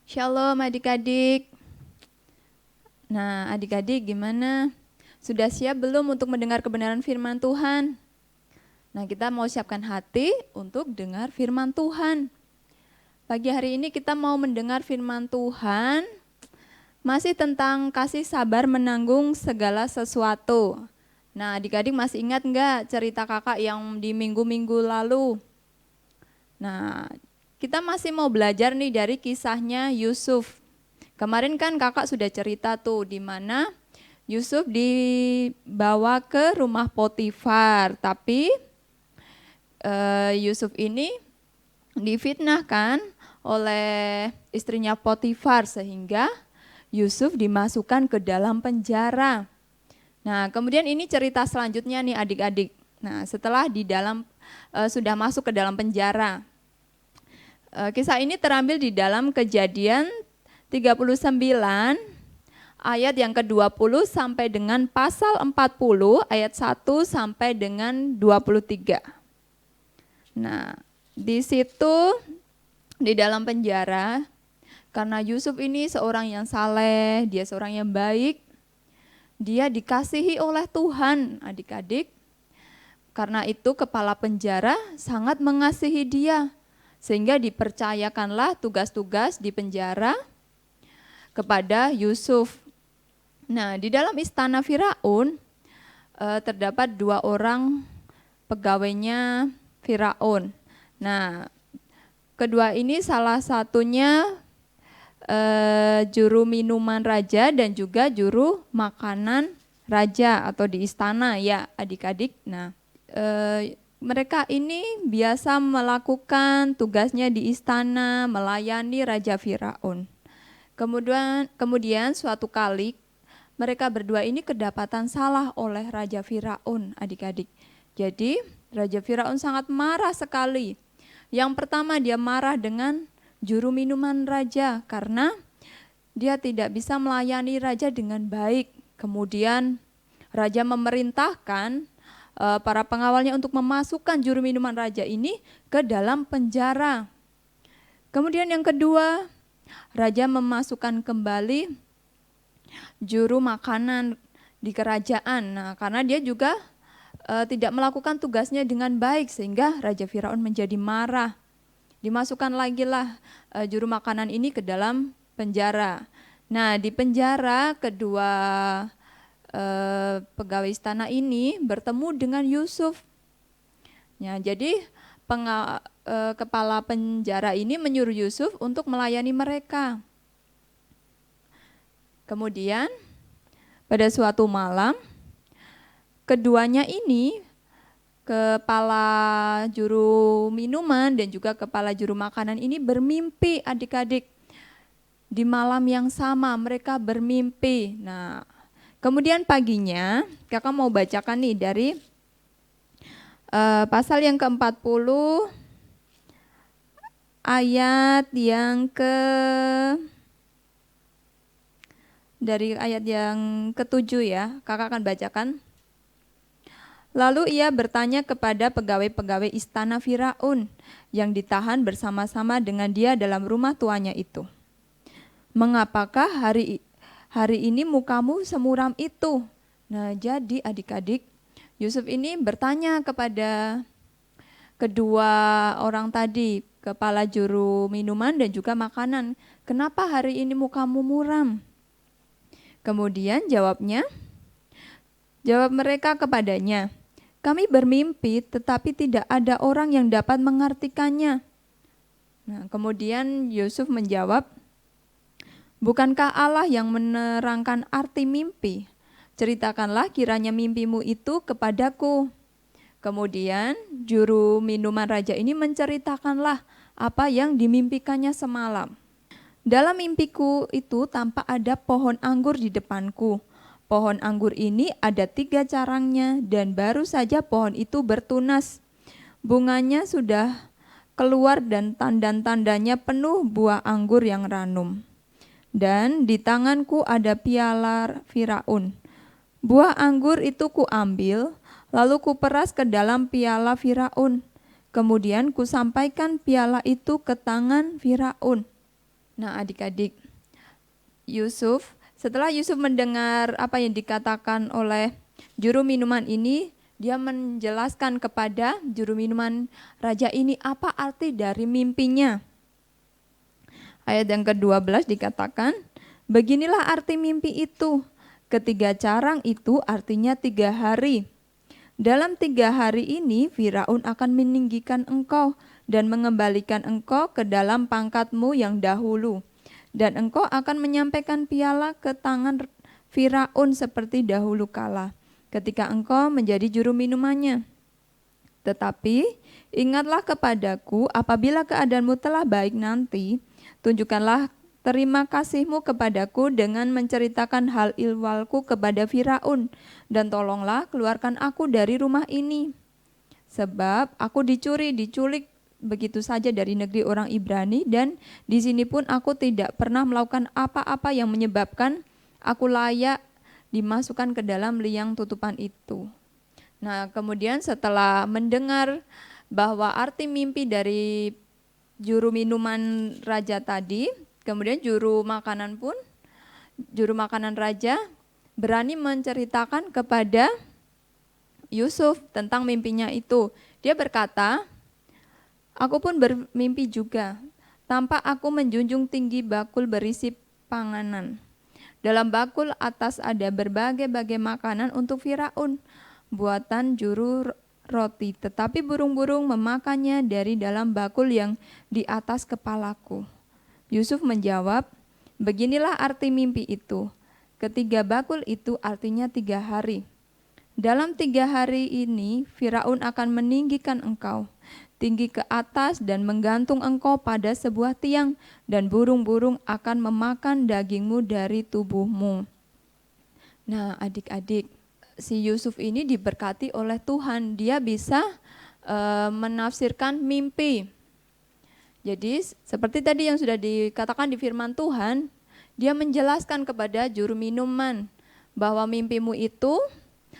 Shalom adik-adik. Nah, adik-adik gimana? Sudah siap belum untuk mendengar kebenaran firman Tuhan? Nah, kita mau siapkan hati untuk dengar firman Tuhan. Pagi hari ini kita mau mendengar firman Tuhan, masih tentang kasih sabar menanggung segala sesuatu. Nah, adik-adik masih ingat nggak cerita kakak yang di minggu-minggu lalu? Nah, kita masih mau belajar nih dari kisahnya Yusuf. Kemarin kan kakak sudah cerita tuh di mana Yusuf dibawa ke rumah Potifar, tapi Yusuf ini difitnahkan oleh istrinya Potifar sehingga Yusuf dimasukkan ke dalam penjara. Nah, kemudian ini cerita selanjutnya nih adik-adik. Nah, setelah sudah masuk ke dalam penjara. Kisah ini terambil di dalam Kejadian 39 ayat yang ke-20 sampai dengan pasal 40 ayat 1 sampai dengan 23. Nah, di situ di dalam penjara, karena Yusuf ini seorang yang saleh, dia seorang yang baik, dia dikasihi oleh Tuhan, adik-adik. Karena itu kepala penjara sangat mengasihi dia, sehingga dipercayakanlah tugas-tugas di penjara kepada Yusuf. Nah, di dalam istana Firaun terdapat 2 orang pegawainya Firaun. Nah, kedua ini salah satunya juru minuman raja dan juga juru makanan raja atau di istana ya adik-adik. Nah, mereka ini biasa melakukan tugasnya di istana melayani Raja Firaun. Kemudian suatu kali mereka berdua ini kedapatan salah oleh Raja Firaun, adik-adik. Jadi Raja Firaun sangat marah sekali. Yang pertama dia marah dengan juru minuman raja karena dia tidak bisa melayani raja dengan baik. Kemudian raja memerintahkan para pengawalnya untuk memasukkan juru minuman raja ini ke dalam penjara. Kemudian yang kedua, raja memasukkan kembali juru makanan di kerajaan. Nah, karena dia juga tidak melakukan tugasnya dengan baik sehingga Raja Firaun menjadi marah. Dimasukkan lagi lah juru makanan ini ke dalam penjara. Nah, di penjara kedua pegawai istana ini bertemu dengan Yusuf. Ya, jadi kepala penjara ini menyuruh Yusuf untuk melayani mereka. Kemudian pada suatu malam, keduanya ini, kepala juru minuman dan juga kepala juru makanan ini bermimpi adik-adik. Di malam yang sama mereka bermimpi. Nah, kemudian paginya kakak mau bacakan nih dari pasal yang ke-40 ayat yang dari ayat yang ke-7 ya, kakak akan bacakan. Lalu ia bertanya kepada pegawai-pegawai istana Firaun yang ditahan bersama-sama dengan dia dalam rumah tuannya itu. Mengapakah hari ini mukamu semuram itu? Nah, jadi adik-adik, Yusuf ini bertanya kepada kedua orang tadi, kepala juru minuman dan juga makanan, kenapa hari ini mukamu muram? Kemudian jawab mereka kepadanya, kami bermimpi tetapi tidak ada orang yang dapat mengartikannya. Nah, kemudian Yusuf menjawab, bukankah Allah yang menerangkan arti mimpi? Ceritakanlah kiranya mimpimu itu kepadaku. Kemudian juru minuman raja ini menceritakanlah apa yang dimimpikannya semalam. Dalam mimpiku itu tampak ada pohon anggur di depanku. Pohon anggur ini ada 3 carangnya dan baru saja pohon itu bertunas. Bunganya sudah keluar dan tanda-tandanya penuh buah anggur yang ranum. Dan di tanganku ada piala Firaun. Buah anggur itu kuambil, lalu kuperas ke dalam piala Firaun. Kemudian kusampaikan piala itu ke tangan Firaun. Nah, adik-adik, setelah Yusuf mendengar apa yang dikatakan oleh juru minuman ini, dia menjelaskan kepada juru minuman raja ini apa arti dari mimpinya. Ayat yang ke-12 dikatakan, beginilah arti mimpi itu. Ketiga carang itu artinya 3 hari. Dalam 3 hari ini Firaun akan meninggikan engkau dan mengembalikan engkau ke dalam pangkatmu yang dahulu. Dan engkau akan menyampaikan piala ke tangan Firaun seperti dahulu kala, ketika engkau menjadi juru minumannya. Tetapi ingatlah kepadaku apabila keadaanmu telah baik nanti, tunjukkanlah terima kasihmu kepadaku dengan menceritakan hal ihwalku kepada Firaun, dan tolonglah keluarkan aku dari rumah ini. Sebab aku diculik begitu saja dari negeri orang Ibrani, dan di sini pun aku tidak pernah melakukan apa-apa yang menyebabkan aku layak dimasukkan ke dalam liang tutupan itu. Nah, kemudian setelah mendengar bahwa arti mimpi dari juru minuman raja tadi, kemudian juru makanan raja berani menceritakan kepada Yusuf tentang mimpinya itu. Dia berkata, aku pun bermimpi juga, tampak aku menjunjung tinggi bakul berisi panganan. Dalam bakul atas ada berbagai-bagai makanan untuk Firaun, buatan juru roti, tetapi burung-burung memakannya dari dalam bakul yang di atas kepalaku. Yusuf menjawab, beginilah arti mimpi itu. Ketiga bakul itu artinya 3 hari. Dalam 3 hari ini Firaun akan meninggikan engkau tinggi ke atas dan menggantung engkau pada sebuah tiang, dan burung-burung akan memakan dagingmu dari tubuhmu. Nah, adik-adik, si Yusuf ini diberkati oleh Tuhan. Dia bisa menafsirkan mimpi. Jadi seperti tadi yang sudah dikatakan di firman Tuhan, dia menjelaskan kepada juru minuman bahwa mimpimu itu,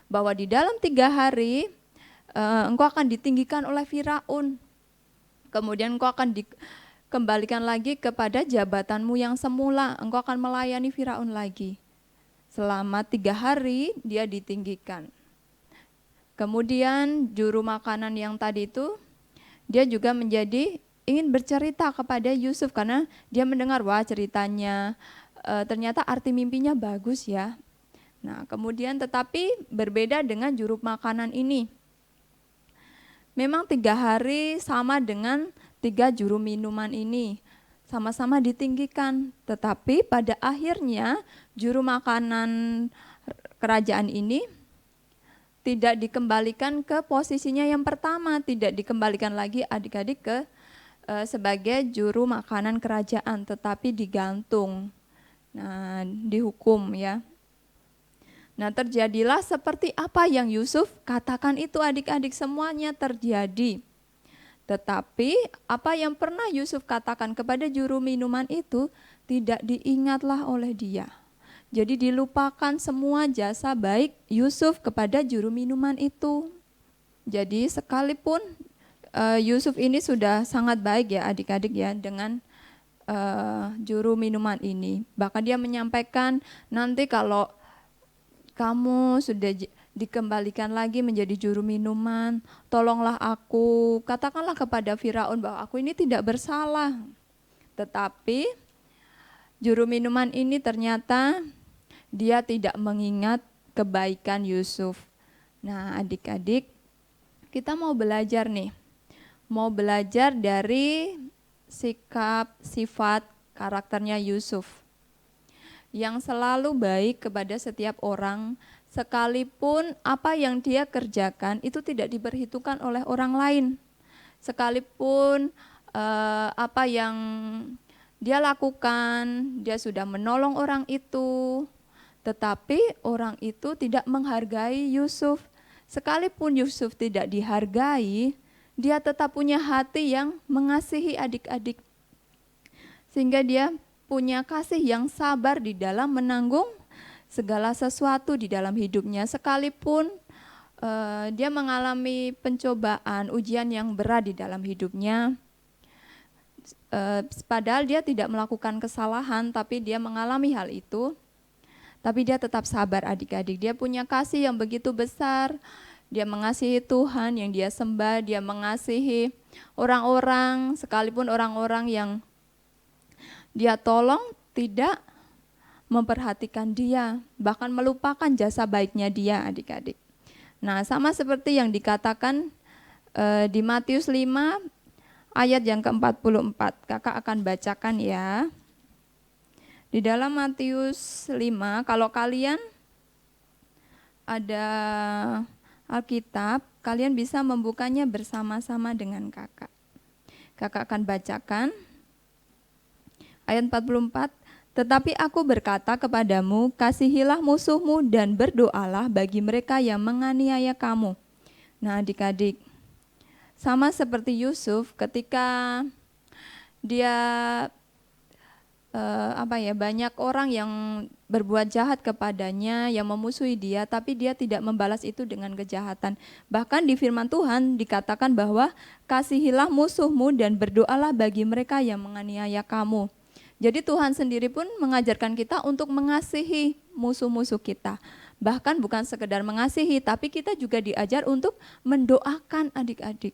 bahwa di dalam 3 hari engkau akan ditinggikan oleh Firaun. Kemudian engkau akan dikembalikan lagi kepada jabatanmu yang semula. Engkau akan melayani Firaun lagi. Selama 3 hari dia ditinggikan. Kemudian juru makanan yang tadi itu, dia juga ingin bercerita kepada Yusuf karena dia mendengar, wah ceritanya ternyata arti mimpinya bagus ya. Nah, kemudian tetapi berbeda dengan juru makanan ini. Memang 3 hari sama dengan 3 juru minuman ini, sama-sama ditinggikan. Tetapi pada akhirnya juru makanan kerajaan ini tidak dikembalikan ke posisinya yang pertama, tidak dikembalikan lagi adik-adik ke sebagai juru makanan kerajaan, tetapi digantung. Nah, dihukum ya. Nah, terjadilah seperti apa yang Yusuf katakan itu adik-adik, semuanya terjadi. Tetapi apa yang pernah Yusuf katakan kepada juru minuman itu tidak diingatlah oleh dia. Jadi dilupakan semua jasa baik Yusuf kepada juru minuman itu. Jadi sekalipun Yusuf ini sudah sangat baik ya adik-adik ya dengan juru minuman ini. Bahkan dia menyampaikan, nanti kalau kamu sudah dikembalikan lagi menjadi juru minuman, tolonglah aku, katakanlah kepada Firaun bahwa aku ini tidak bersalah. Tetapi juru minuman ini ternyata dia tidak mengingat kebaikan Yusuf. Nah, adik-adik, kita mau belajar nih. Mau belajar dari sikap, sifat, karakternya Yusuf yang selalu baik kepada setiap orang, sekalipun apa yang dia kerjakan itu tidak diperhitungkan oleh orang lain. Sekalipun apa yang dia lakukan, dia sudah menolong orang itu, tetapi orang itu tidak menghargai Yusuf. Sekalipun Yusuf tidak dihargai, dia tetap punya hati yang mengasihi adik-adik. Sehingga dia punya kasih yang sabar di dalam menanggung segala sesuatu di dalam hidupnya. Sekalipun dia mengalami pencobaan, ujian yang berat di dalam hidupnya, Padahal dia tidak melakukan kesalahan, tapi dia mengalami hal itu, tapi dia tetap sabar adik-adik. Dia punya kasih yang begitu besar, dia mengasihi Tuhan yang dia sembah, dia mengasihi orang-orang, sekalipun orang-orang yang dia tolong tidak memperhatikan dia, bahkan melupakan jasa baiknya dia adik-adik. Nah, sama seperti yang dikatakan di Matius 5 ayat yang ke-44. Kakak akan bacakan ya. Di dalam Matius 5, kalau kalian ada Alkitab, kalian bisa membukanya bersama-sama dengan kakak. Kakak akan bacakan ayat 44. Tetapi aku berkata kepadamu, kasihilah musuhmu dan berdoalah bagi mereka yang menganiaya kamu. Nah adik-adik, sama seperti Yusuf ketika dia banyak orang yang berbuat jahat kepadanya, yang memusuhi dia, tapi dia tidak membalas itu dengan kejahatan. Bahkan di firman Tuhan dikatakan bahwa kasihilah musuhmu dan berdoalah bagi mereka yang menganiaya kamu. Jadi Tuhan sendiri pun mengajarkan kita untuk mengasihi musuh-musuh kita. Bahkan bukan sekedar mengasihi, tapi kita juga diajar untuk mendoakan adik-adik.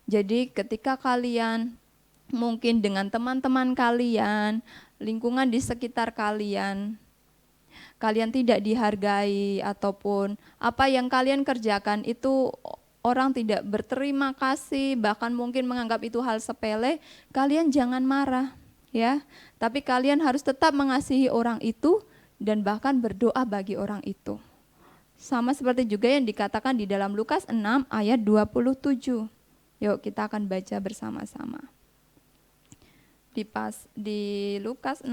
Jadi ketika kalian mungkin dengan teman-teman kalian, lingkungan di sekitar kalian, kalian tidak dihargai ataupun apa yang kalian kerjakan itu orang tidak berterima kasih, bahkan mungkin menganggap itu hal sepele, kalian jangan marah. Ya, tapi kalian harus tetap mengasihi orang itu dan bahkan berdoa bagi orang itu. Sama seperti juga yang dikatakan di dalam Lukas 6 ayat 27. Yuk kita akan baca bersama-sama. Di Lukas 6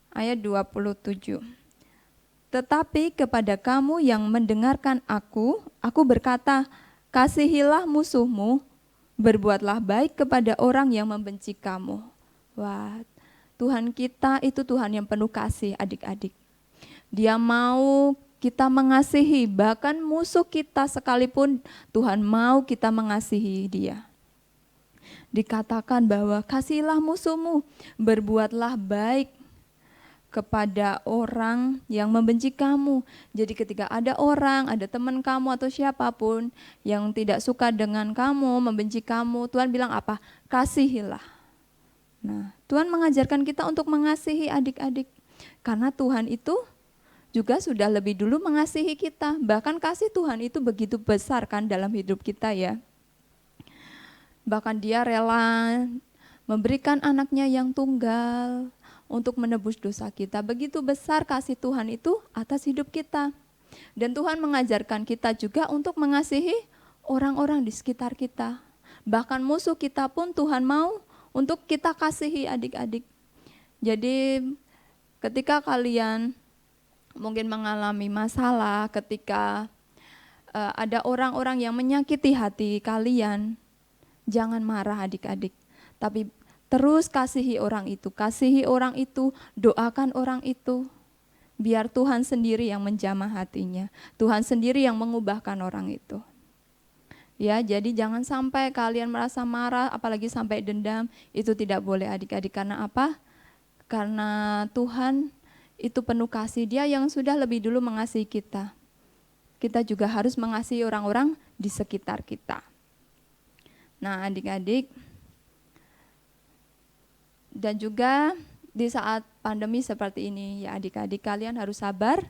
ayat 27. Tetapi kepada kamu yang mendengarkan aku berkata, kasihilah musuhmu, berbuatlah baik kepada orang yang membenci kamu. Wah, Tuhan kita itu Tuhan yang penuh kasih adik-adik. Dia mau kita mengasihi, bahkan musuh kita sekalipun Tuhan mau kita mengasihi dia. Dikatakan bahwa kasihilah musuhmu, berbuatlah baik kepada orang yang membenci kamu. Jadi ketika ada orang, ada teman kamu atau siapapun yang tidak suka dengan kamu, membenci kamu, Tuhan bilang apa? Kasihilah. Nah, Tuhan mengajarkan kita untuk mengasihi adik-adik. Karena Tuhan itu juga sudah lebih dulu mengasihi kita. Bahkan kasih Tuhan itu begitu besar kan dalam hidup kita ya. Bahkan dia rela memberikan anaknya yang tunggal untuk menebus dosa kita. Begitu besar kasih Tuhan itu atas hidup kita. Dan Tuhan mengajarkan kita juga untuk mengasihi orang-orang di sekitar kita. Bahkan musuh kita pun Tuhan mau untuk kita kasihi adik-adik. Jadi ketika kalian mungkin mengalami masalah, ketika ada orang-orang yang menyakiti hati kalian, jangan marah adik-adik. Tapi terus kasihi orang itu, doakan orang itu. Biar Tuhan sendiri yang menjamah hatinya. Tuhan sendiri yang mengubahkan orang itu. Ya, jadi jangan sampai kalian merasa marah, apalagi sampai dendam, itu tidak boleh adik-adik. Karena apa? Karena Tuhan itu penuh kasih, Dia yang sudah lebih dulu mengasihi kita. Kita juga harus mengasihi orang-orang di sekitar kita. Nah adik-adik, dan juga di saat pandemi seperti ini, ya adik-adik kalian harus sabar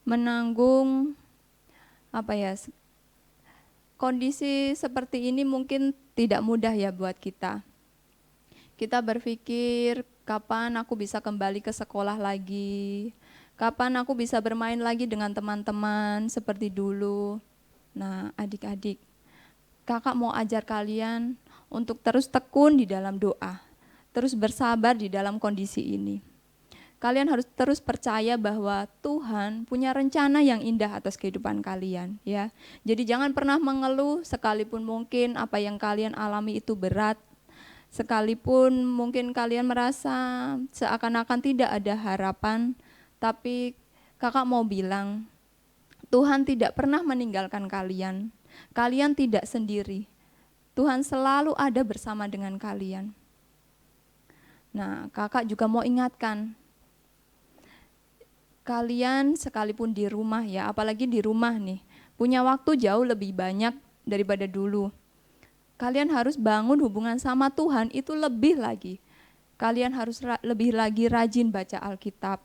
menanggung kondisi seperti ini mungkin tidak mudah ya buat kita. Kita berpikir, kapan aku bisa kembali ke sekolah lagi? Kapan aku bisa bermain lagi dengan teman-teman seperti dulu? Nah, adik-adik, kakak mau ajar kalian untuk terus tekun di dalam doa, terus bersabar di dalam kondisi ini. Kalian harus terus percaya bahwa Tuhan punya rencana yang indah atas kehidupan kalian, ya. Jadi jangan pernah mengeluh sekalipun mungkin apa yang kalian alami itu berat. Sekalipun mungkin kalian merasa seakan-akan tidak ada harapan, tapi kakak mau bilang, Tuhan tidak pernah meninggalkan kalian. Kalian tidak sendiri. Tuhan selalu ada bersama dengan kalian. Nah, kakak juga mau ingatkan, kalian sekalipun di rumah ya, apalagi di rumah nih, punya waktu jauh lebih banyak daripada dulu. Kalian harus bangun hubungan sama Tuhan itu lebih lagi. Kalian harus lebih lagi rajin baca Alkitab,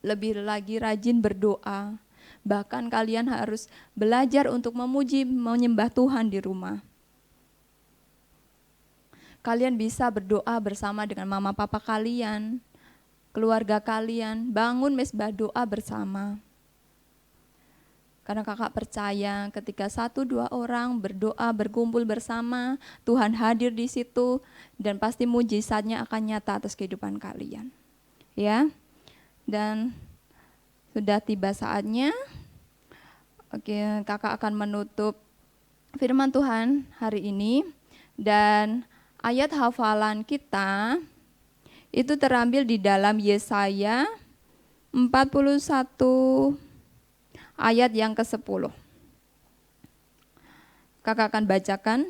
lebih lagi rajin berdoa. Bahkan kalian harus belajar untuk memuji, menyembah Tuhan di rumah. Kalian bisa berdoa bersama dengan mama papa kalian, keluarga kalian, bangun mesbah doa bersama. Karena kakak percaya ketika 1-2 orang berdoa berkumpul bersama, Tuhan hadir di situ dan pasti mujizatnya akan nyata atas kehidupan kalian. Ya. Dan sudah tiba saatnya. Oke, kakak akan menutup firman Tuhan hari ini dan ayat hafalan kita itu terambil di dalam Yesaya 41 ayat yang ke-10. Kakak akan bacakan.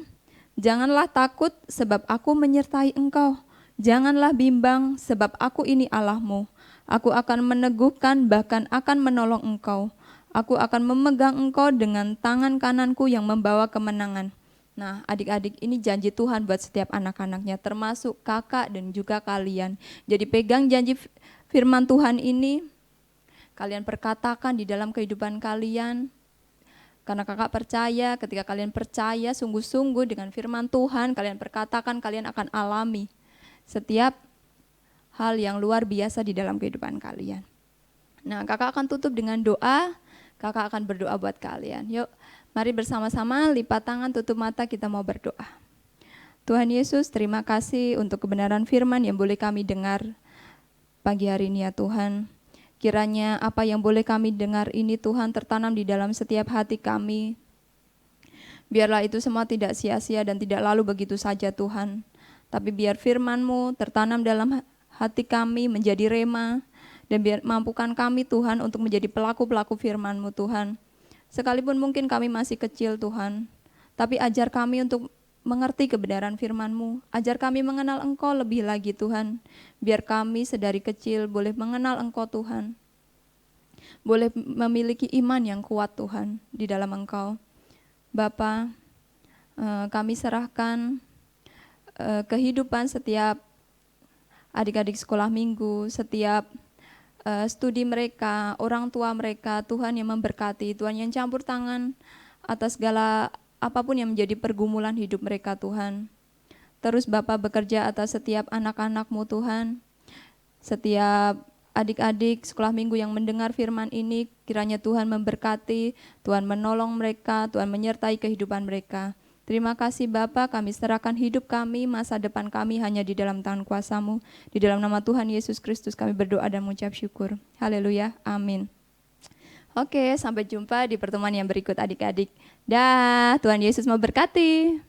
Janganlah takut sebab aku menyertai engkau. Janganlah bimbang sebab aku ini Allahmu. Aku akan meneguhkan bahkan akan menolong engkau. Aku akan memegang engkau dengan tangan kananku yang membawa kemenangan. Nah, adik-adik, ini janji Tuhan buat setiap anak-anaknya, termasuk kakak dan juga kalian. Jadi pegang janji firman Tuhan ini, kalian perkatakan di dalam kehidupan kalian. Karena kakak percaya, ketika kalian percaya sungguh-sungguh dengan firman Tuhan, kalian perkatakan, kalian akan alami setiap hal yang luar biasa di dalam kehidupan kalian. Nah, kakak akan tutup dengan doa, kakak akan berdoa buat kalian. Yuk, mari bersama-sama lipat tangan, tutup mata, kita mau berdoa. Tuhan Yesus, terima kasih untuk kebenaran firman yang boleh kami dengar pagi hari ini ya Tuhan. Kiranya apa yang boleh kami dengar ini Tuhan tertanam di dalam setiap hati kami. Biarlah itu semua tidak sia-sia dan tidak lalu begitu saja Tuhan. Tapi biar firman-Mu tertanam dalam hati kami menjadi rema. Dan biar mampukan kami Tuhan untuk menjadi pelaku-pelaku firman-Mu Tuhan. Sekalipun mungkin kami masih kecil Tuhan, tapi ajar kami untuk mengerti kebenaran firman-Mu. Ajar kami mengenal Engkau lebih lagi Tuhan. Biar kami sedari kecil boleh mengenal Engkau Tuhan. Boleh memiliki iman yang kuat Tuhan di dalam Engkau. Bapa, kami serahkan kehidupan setiap adik-adik sekolah minggu, setiap studi mereka, orang tua mereka, Tuhan yang memberkati, Tuhan yang campur tangan atas segala apapun yang menjadi pergumulan hidup mereka Tuhan. Terus Bapak bekerja atas setiap anak-anak-Mu Tuhan, setiap adik-adik sekolah minggu yang mendengar firman ini, kiranya Tuhan memberkati, Tuhan menolong mereka, Tuhan menyertai kehidupan mereka. Terima kasih Bapa, kami serahkan hidup kami, masa depan kami hanya di dalam tangan kuasa-Mu. Di dalam nama Tuhan Yesus Kristus kami berdoa dan mengucap syukur. Haleluya, amin. Oke, sampai jumpa di pertemuan yang berikut adik-adik. Dah, Tuhan Yesus memberkati.